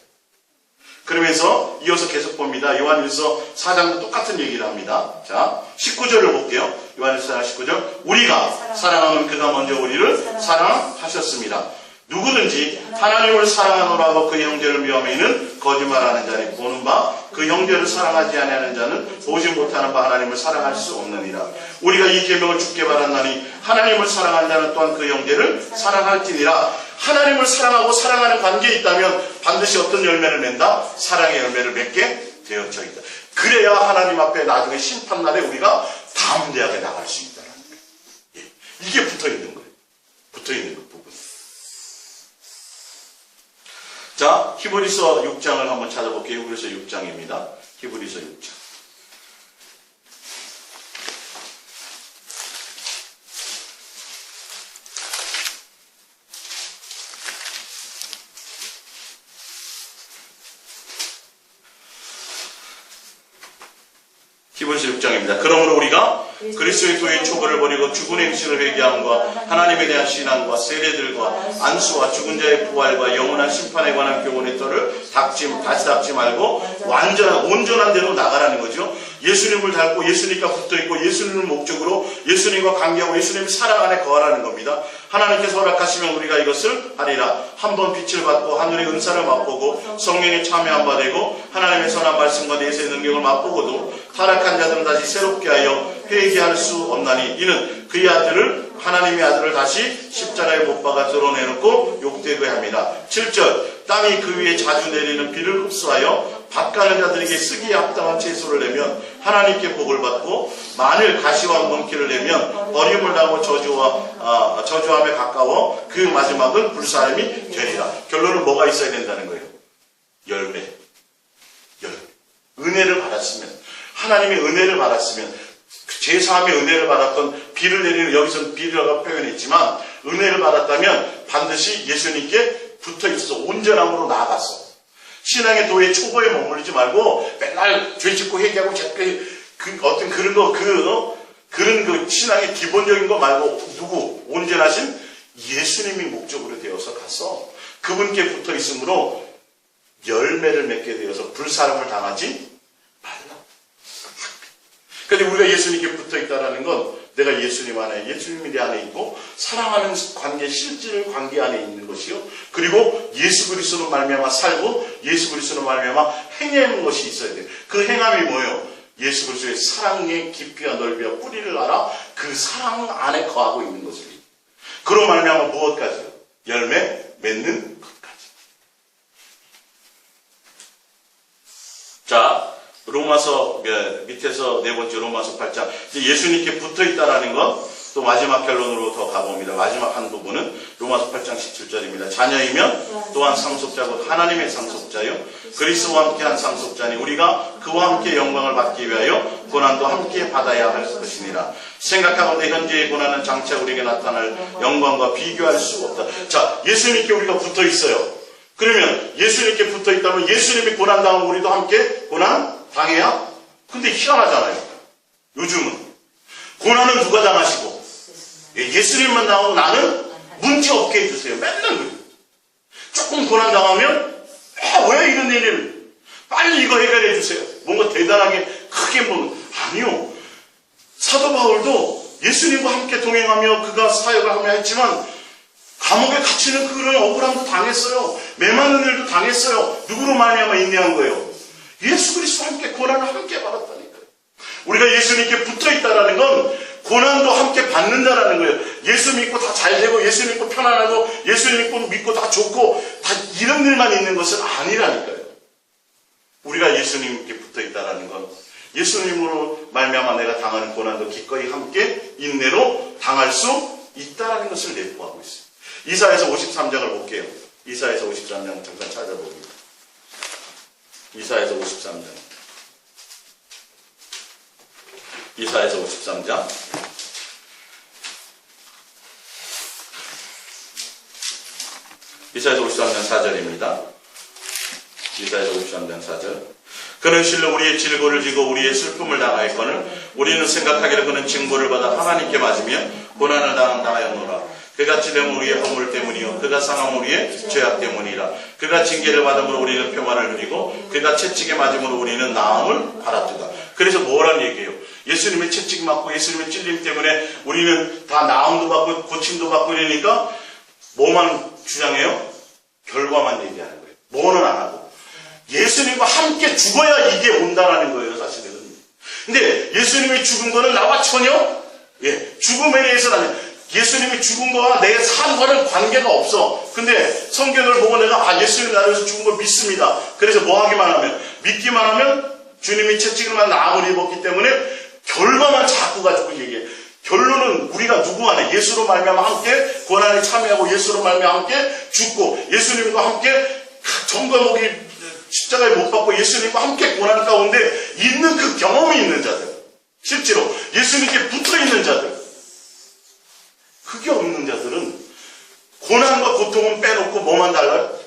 그러면서 이어서 계속 봅니다. 요한일서 4장도 똑같은 얘기를 합니다. 자, 19절을 볼게요. 요한일서 4장 19절. 우리가 사랑하면 그가 먼저 우리를 사랑하셨습니다. 누구든지 하나님을 사랑하노라고 그 형제를 미워하면 거짓말하는 자니 보는 바 그 형제를 사랑하지 아니하는 자는 보지 못하는 바 하나님을 사랑할 수 없느니라. 우리가 이 계명을 주께 받았나니 하나님을 사랑하는 자는 또한 그 형제를 사랑할지니라. 하나님을 사랑하고 사랑하는 관계에 있다면 반드시 어떤 열매를 낸다? 사랑의 열매를 맺게 되어져 있다. 그래야 하나님 앞에 나중에 심판날에 우리가 담대하게 나갈 수 있다는 거예요. 예. 이게 붙어있는 거예요. 붙어있는 그 부분. 자, 히브리서 6장을 한번 찾아볼게요. 히브리서 6장입니다. 히브리서 6장. 히브리서 6장입니다. 그러므로 우리가 그리스도의 도의 초보를 버리고 죽은 행실을 회개함과 하나님에 대한 신앙과 세례들과 안수와 죽은 자의 부활과 영원한 심판에 관한 교훈의 터를 다시 닫지 말고 온전한 대로 나가라는 거죠. 예수님을 닮고 예수님과 붙어있고 예수님을 목적으로 예수님과 관계하고 예수님의 사랑 안에 거하라는 겁니다. 하나님께서 허락하시면 우리가 이것을 하리라. 한번 빛을 받고 하늘의 은사를 맛보고 성령에 참여한 바 되고 하나님의 선한 말씀과 내세의 능력을 맛보고도 타락한 자들은 다시 새롭게 하여 회개할 수 없나니 이는 그의 아들을 하나님의 아들을 다시 십자가에 못 박아 드러내놓고 욕되게 합니다. 7절 땅이 그 위에 자주 내리는 비를 흡수하여 밭가는 자들에게 쓰기에 합당한 채소를 내면 하나님께 복을 받고 만일 가시와 멍키를 내면 버림을 당하고 저주함에 가까워 그 마지막은 불사함이 되리라. 결론은 뭐가 있어야 된다는 거예요? 열매. 은혜를 받았으면, 하나님의 은혜를 받았으면, 제사함의 은혜를 받았던 비를 내리는, 여기서는 비라고 표현했지만 은혜를 받았다면 반드시 예수님께 붙어 있어서 온전함으로 나아갔어. 신앙의 도의 초보에 머무르지 말고 맨날 죄짓고 회개하고 어떤 그런 그 신앙의 기본적인 거 말고 누구? 온전하신 예수님이 목적으로 되어서 가서 그분께 붙어 있으므로 열매를 맺게 되어서 불사람을 당하지 말라. 그런데 우리가 예수님께 붙어 있다는 건 내가 예수님 안에, 예수님이 내 안에 있고 사랑하는 관계, 실질 관계 안에 있는 것이요. 그리고 예수 그리스도로 말미암아 살고 예수 그리스도로 말미암아 행하는 것이 있어야 돼요. 그 행함이 뭐예요? 예수 그리스도의 사랑의 깊이와 넓이와 뿌리를 알아 그 사랑 안에 거하고 있는 것을. 그로 말미암아 무엇까지요? 열매 맺는 것까지. 자, 로마서 밑에서 네 번째 로마서 8장. 예수님께 붙어 있다라는 것, 또 마지막 결론으로 더 가봅니다. 마지막 한 부분은 로마서 8장 17절입니다. 자녀이면 또한 상속자고 하나님의 상속자요. 그리스도와 함께한 상속자니 우리가 그와 함께 영광을 받기 위하여 고난도 함께 받아야 할 것이니라. 생각하건대 현재의 고난은 장차 우리에게 나타날 영광과 비교할 수 없다. 자, 예수님께 우리가 붙어 있어요. 그러면 예수님께 붙어 있다면 예수님이 고난 당하면 우리도 함께 고난 당해야? 근데 희한하잖아요. 요즘은 고난은 누가 당하시고 예수님만 당하고 나는 문제 없게 해주세요. 맨날 그래요. 조금 고난 당하면 왜 이런 일을 빨리 이거 해결해 주세요. 뭔가 대단하게 크게 아니요. 사도 바울도 예수님과 함께 동행하며 그가 사역을 하며 했지만 감옥에 갇히는 그런 억울함도 당했어요. 매맞는 일도 당했어요. 누구로 말미암아 인내한 거예요? 예수 그리스도와 함께 고난을 함께 받았다니까요. 우리가 예수님께 붙어있다라는 건 고난도 함께 받는다라는 거예요. 예수 믿고 다 잘되고 예수 믿고 편안하고 예수 믿고 다 좋고 다 이런 일만 있는 것은 아니라니까요. 우리가 예수님께 붙어있다라는 건 예수님으로 말미암아 내가 당하는 고난도 기꺼이 함께 인내로 당할 수 있다라는 것을 내포하고 있어요. 이사야서 53장을 볼게요. 이사야서 53장 잠깐 찾아봅니다. 이사야서 53장. 이사야서 53장. 이사야서 53장 4절입니다. 이사야서 53장 4절. 그는 실로 우리의 질고를 지고 우리의 슬픔을 당하였거늘 우리는 생각하기를 그는 징벌을 받아 하나님께 맞으며 고난을 당하였노라. 그가 찔림은 우리의 허물 때문이요 그가 상함은 우리의 죄악 때문이라. 그가 징계를 받음으로 우리는 평안을 누리고 그가 채찍에 맞음으로 우리는 나음을 받았도다. 그래서 뭐라는 얘기예요? 예수님의 채찍 맞고 예수님의 찔림 때문에 우리는 다 나음도 받고 고침도 받고 이러니까 뭐만 주장해요? 결과만 얘기하는 거예요. 뭐는 안 하고. 예수님과 함께 죽어야 이게 온다라는 거예요, 사실은. 근데 예수님이 죽은 거는 나와 전혀 죽음에 대해서는 아니에요. 예수님이 죽은 거와 내 삶과는 관계가 없어. 근데 성경을 보고 내가 예수님이 나를 위해서 죽은 걸 믿습니다. 그래서 뭐 하기만 하면, 믿기만 하면 주님이 채찍을만 나음을 입었기 때문에 결과만 자꾸 가지고 얘기해. 결론은 우리가 누구 안에 예수로 말미암아 함께 고난에 참여하고 예수로 말미암아 함께 죽고 예수님과 함께 전과 목이 십자가에 못 박고 예수님과 함께 고난 가운데 있는 그 경험이 있는 자들, 실제로 예수님께 붙어있는 자들, 그게 없는 자들은 고난과 고통은 빼놓고 뭐만 달라요?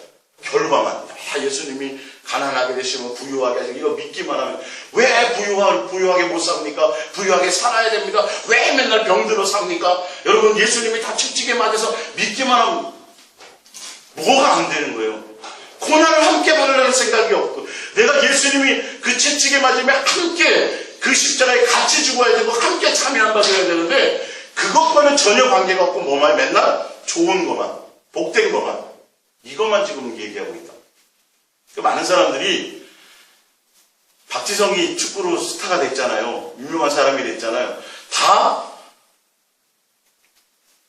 결과만. 예수님이 가난하게 되시면 부유하게 하시고 이거 믿기만 하면 왜 부유하게 못 삽니까? 부유하게 살아야 됩니다. 왜 맨날 병들어 삽니까? 여러분 예수님이 다 채찍에 맞아서 믿기만 하면 뭐가 안 되는 거예요? 고난을 함께 받으려는 생각이 없고 내가 예수님이 그 채찍에 맞으면 함께 그 십자가에 같이 죽어야 되고 함께 참여한 받아야 되는데 그것과는 전혀 관계가 없고 뭐만 맨날 좋은 것만 복된 것만 이것만 지금 얘기하고 있다. 많은 사람들이 박지성이 축구로 스타가 됐잖아요. 유명한 사람이 됐잖아요. 다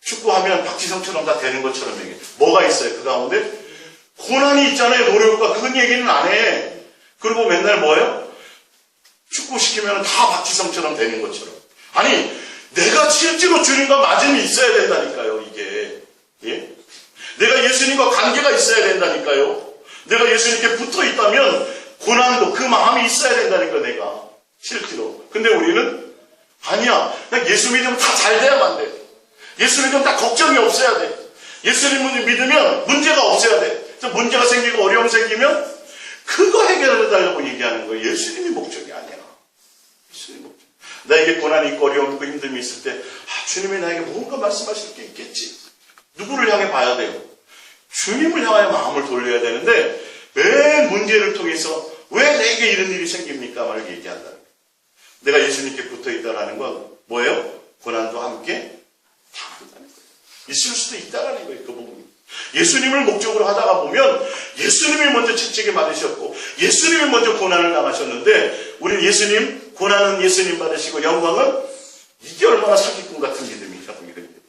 축구하면 박지성처럼 다 되는 것처럼 얘기해. 뭐가 있어요? 그 가운데 고난이 있잖아요. 노력과 그건 얘기는 안 해. 그리고 맨날 뭐예요? 축구 시키면 다 박지성처럼 되는 것처럼. 아니 내가 실제로 주님과 맞음이 있어야 된다니까요. 이게 내가 예수님과 관계가 있어야 된다니까요. 내가 예수님께 붙어 있다면 고난도 그 마음이 있어야 된다니까 내가 실제로. 근데 우리는 아니야. 그냥 예수 믿으면 다 잘 돼야만 돼. 예수 믿으면 다 걱정이 없어야 돼. 예수님을 믿으면 문제가 없어야 돼. 문제가 생기고 어려움 생기면 그거 해결해 달라고 얘기하는 거예요. 예수님이 목적이 아니야. 예수님이 목적. 나에게 고난이 있고 어려움 있고 힘듦이 있을 때 주님이 나에게 뭔가 말씀하실 게 있겠지. 누구를 향해 봐야 돼요? 주님을 향하여 마음을 돌려야 되는데 왜 문제를 통해서 왜 내게 이런 일이 생깁니까? 말 얘기한다는 거예요. 내가 예수님께 붙어있다는 건 뭐예요? 고난도 함께 당한다는 거예요. 있을 수도 있다는 거예요. 그 부분이. 예수님을 목적으로 하다가 보면 예수님이 먼저 채찍에 맞으셨고 예수님이 먼저 고난을 당하셨는데 우리는 예수님, 고난은 예수님 받으시고 영광은 이게 얼마나 사기꾼 같은 믿음이라고 믿습니다.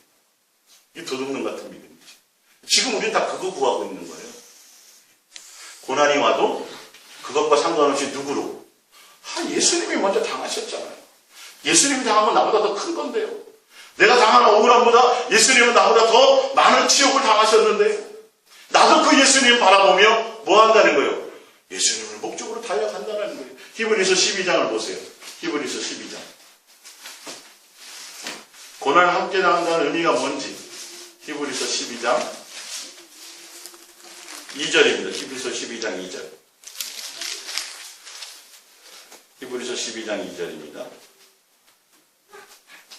이 도둑놈 같은 믿음이죠. 지금 우리는 다 그거 구하고 있는 거예요. 고난이 와도 그것과 상관없이 누구로? 예수님이 먼저 당하셨잖아요. 예수님이 당한 건 나보다 더 큰 건데요. 내가 당한 억울함보다 예수님은 나보다 더 많은 치욕을 당하셨는데 나도 그 예수님 바라보며 뭐 한다는 거예요? 예수님을 목적으로 달려간다는 거예요. 히브리서 12장을 보세요. 히브리서 12장. 고난을 함께 당한다는 의미가 뭔지 히브리서 12장 2절입니다. 히브리서 12장 2절. 히브리서 12장 2절입니다.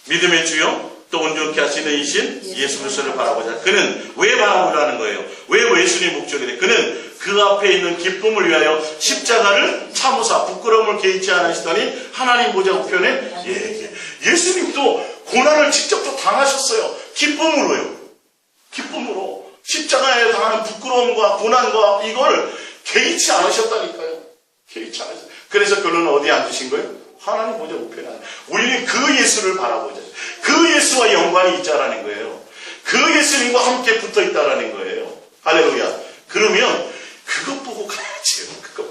믿음의 주요 또 온전케 하시는 이신 예수 그리스도를 바라보자. 그는 왜 바라보라는 거예요? 왜 예수님 목적이 돼? 그는 그 앞에 있는 기쁨을 위하여 십자가를 참으사 부끄러움을 개의치 않으시더니 하나님 보좌 우편에 예수님도 고난을 직접 또 당하셨어요. 기쁨으로요. 기쁨으로 십자가에 당하는 부끄러움과 고난과 이걸 개의치 않으셨다니까요. 개의치 않으셨어요. 그래서 결론은 어디에 앉으신 거예요? 하나님 보좌 우편에 앉으신. 우리는 그 예수를 바라보자. 그 예수와 연관이 있자라는 거예요. 그 예수님과 함께 붙어 있다라는 거예요. 할렐루야. 그러면 그것 보고 가야지. 그것.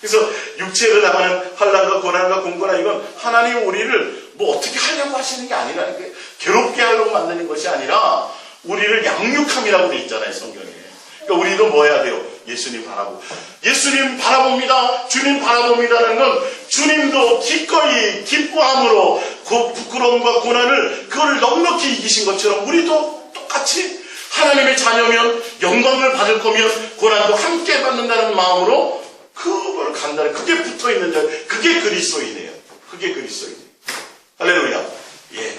그래서 육체를 당하는 환난과 고난과 공고나 이건 하나님 우리를 뭐 어떻게 하려고 하시는 게 아니라는 거예요. 괴롭게 하려고 만드는 것이 아니라 우리를 양육함이라고 돼 있잖아요, 성경에. 그러니까 우리도 뭐 해야 돼요? 예수님 바라보고. 예수님 바라봅니다. 주님 바라봅니다라는 건 주님도 기꺼이 기뻐함으로 그 부끄러움과 고난을 그걸 넉넉히 이기신 것처럼 우리도 똑같이 하나님의 자녀면 영광을 받을 거면 고난도 함께 받는다는 마음으로 그걸 간다는, 그게 붙어있는 자, 그게 그리스도인이에요. 그게 그리스도인이에요. 할렐루야. 예.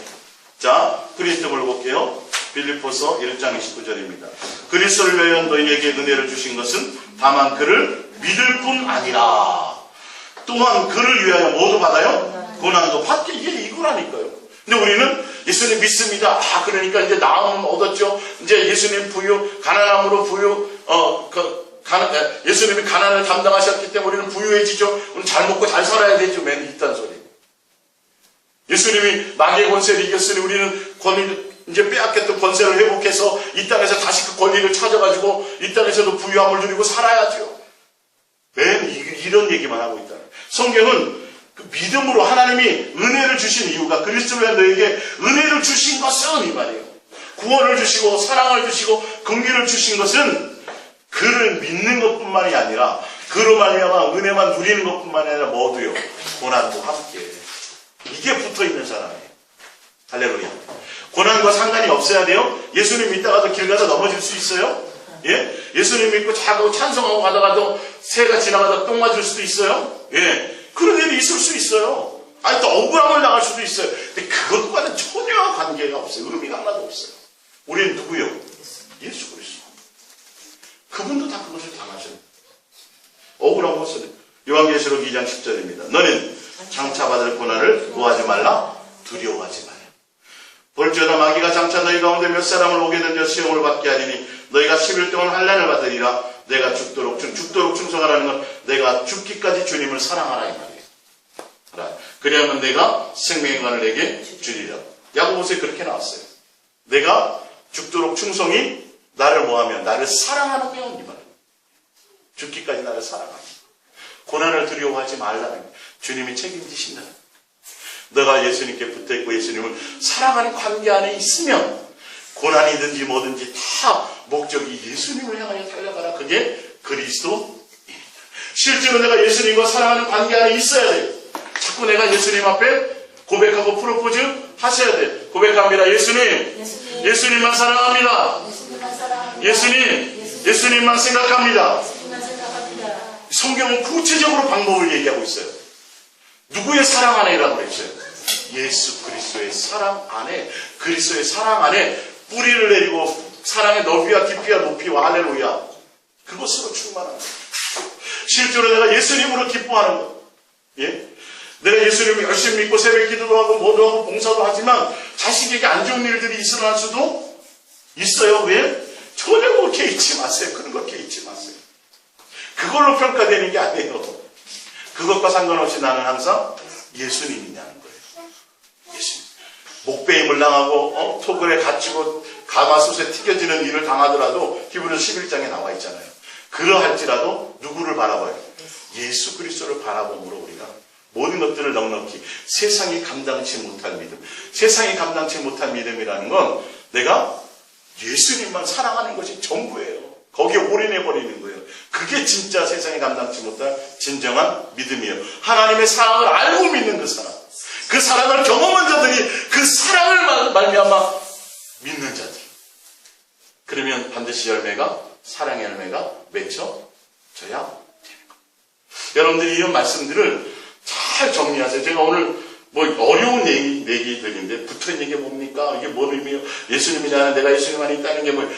자, 그리스도를 볼게요. 빌립보서 1장 29절입니다. 그리스도를 위하여 너희에게 은혜를 주신 것은 다만 그를 믿을 뿐 아니라 또한 그를 위하여 뭐도 받아요? 고난도 받게. 이게 이거라니까요. 근데 우리는 예수님 믿습니다. 그러니까 이제 나음은 얻었죠. 이제 예수님 부유, 가난함으로 부유, 예수님이 가난을 담당하셨기 때문에 우리는 부유해지죠. 우리는 잘 먹고 잘 살아야 되죠. 맨 이딴 소리. 예수님이 마귀의 권세를 이겼으니 우리는 이제 빼앗겼던 권세를 회복해서 이 땅에서 다시 그 권리를 찾아가지고 이 땅에서도 부유함을 누리고 살아야죠. 맨 이런 얘기만 하고 있다. 성경은 그 믿음으로 하나님이 은혜를 주신 이유가 그리스도로 너에게 은혜를 주신 것은 이 말이에요. 구원을 주시고 사랑을 주시고 긍휼을 주신 것은 그를 믿는 것뿐만이 아니라 그로 말미암아 은혜만 누리는 것뿐만이 아니라 모두요 고난도 함께. 이게 붙어있는 사람이에요. 할렐루야. 고난과 상관이 없어야 돼요. 예수님 믿다가도 길 가다 넘어질 수 있어요. 예? 예수님 믿고 자고 찬송하고 가다가도 새가 지나가다 똥 맞을 수도 있어요. 예. 그런 일이 있을 수 있어요. 아니 또 억울함을 당할 수도 있어요. 근데 그것과는 전혀 관계가 없어요. 의미가 하나도 없어요. 우리는 누구요? 예수 그리스도. 그분도 다 그것을 당하셔요. 억울한 것은 요한계시록 2장 10절입니다. 너는 장차 받을 고난을 구하지 말라, 두려워하지 말라. 볼지어다 마귀가 장차 너희 가운데 몇 사람을 오게 던져 시험을 받게 하리니 너희가 10일 동안 환난을 받으리라. 내가 죽도록 충성하라는 건 내가 죽기까지 주님을 사랑하라 이 말이에요. 그리하면 내가 생명의 관을 내게 주리라. 야고보서에 그렇게 나왔어요. 내가 죽도록 충성이 나를 뭐하면 나를 사랑하는 게 이 말이에요. 죽기까지 나를 사랑하는. 고난을 두려워하지 말라는 거예요. 주님이 책임지신다는 거예요. 너가 예수님께 붙어있고 예수님을 사랑하는 관계 안에 있으면 고난이든지 뭐든지 다 목적이 예수님을 향하여 달려가라. 그게 그리스도입니다. 실제로 내가 예수님과 사랑하는 관계 안에 있어야 돼요. 자꾸 내가 예수님 앞에 고백하고 프로포즈 하셔야 돼요. 고백합니다. 예수님만 사랑합니다. 예수님만 생각합니다. 성경은 구체적으로 방법을 얘기하고 있어요. 누구의 사랑 안에라고 그랬어요? 예수 그리스도의 사랑 안에, 그리스도의 사랑 안에 뿌리를 내리고 사랑의 넓이와 깊이와 높이와 할렐루야. 그것으로 충만한 거예요. 실제로 내가 예수님으로 기뻐하는 것. 예? 내가 예수님을 열심히 믿고 새벽 기도도 하고 뭐도 하고 봉사도 하지만 자식에게 안 좋은 일들이 일어날 수도 있어요. 왜? 전혀 그렇게 잊지 마세요. 그런 거 그렇게 잊지 마세요. 그걸로 평가되는 게 아니에요. 그것과 상관없이 나는 항상 예수님이냐는 거예요. 예수님. 목베임을 당하고 토굴에 갇히고 가마솥에 튀겨지는 일을 당하더라도 히브리서 11장에 나와 있잖아요. 그러할지라도 누구를 바라봐요? 예수 그리스도를 바라봄으로 우리가 모든 것들을 넉넉히 세상이 감당치 못할 믿음. 세상이 감당치 못할 믿음이라는 건 내가 예수님만 사랑하는 것이 전부예요. 거기에 올인해버리는 거예요. 그게 진짜 세상이 감당치 못할 진정한 믿음이에요. 하나님의 사랑을 알고 믿는 그 사랑. 그 사랑을 경험한 자들이 그 사랑을 말미암아 믿는 자들. 그러면 반드시 열매가, 사랑의 열매가 맺혀져야 되는 거예요. 여러분들이 이런 말씀들을 잘 정리하세요. 제가 오늘 어려운 얘기들인데 붙어있는 게 뭡니까? 이게 뭔 의미예요? 예수님이잖아요. 내가 예수님 안에 있다는 게 뭐예요?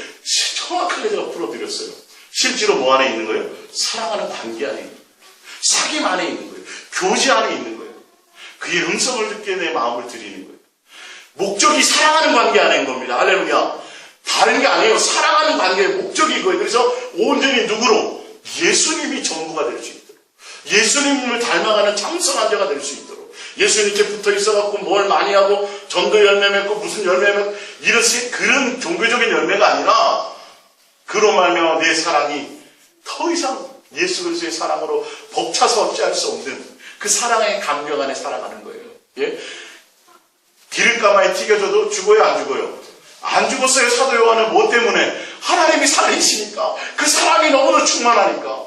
정확하게 제가 풀어드렸어요. 실제로 뭐 안에 있는 거예요? 사랑하는 관계 안에 있는 거예요. 사귐 안에 있는 거예요. 교제 안에 있는 거예요. 그의 음성을 듣게 내 마음을 드리는 거예요. 목적이 사랑하는 관계 안에 있는 겁니다. 할렐루야. 다른 게 아니에요. 사랑하는 관계의 목적이 이거예요. 그래서 온전히 누구로? 예수님이 전부가 될 수 있도록. 예수님을 닮아가는 장성한 자가 될 수 있도록. 예수님께 붙어 있어갖고 뭘 많이 하고 전도 열매 맺고 무슨 열매 맺고 이런 그런 종교적인 열매가 아니라 그로 말미암아 내 사랑이 더 이상 예수 그리스도의 사랑으로 벅차서 어찌할 수 없는 그 사랑의 감격 안에 살아가는 거예요. 예? 기름가마에 튀겨져도 죽어요, 안 죽어요? 안 죽었어요. 사도 요한은 뭐 때문에? 하나님이 살아계시니까 그 사랑이 너무도 충만하니까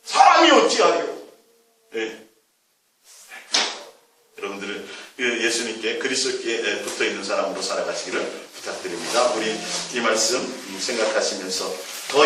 사람이 어찌하리요. 예. 여러분들은 그 예수님께 그리스도께 붙어 있는 사람으로 살아가시기를 부탁드립니다. 우리 이 말씀 생각하시면서 더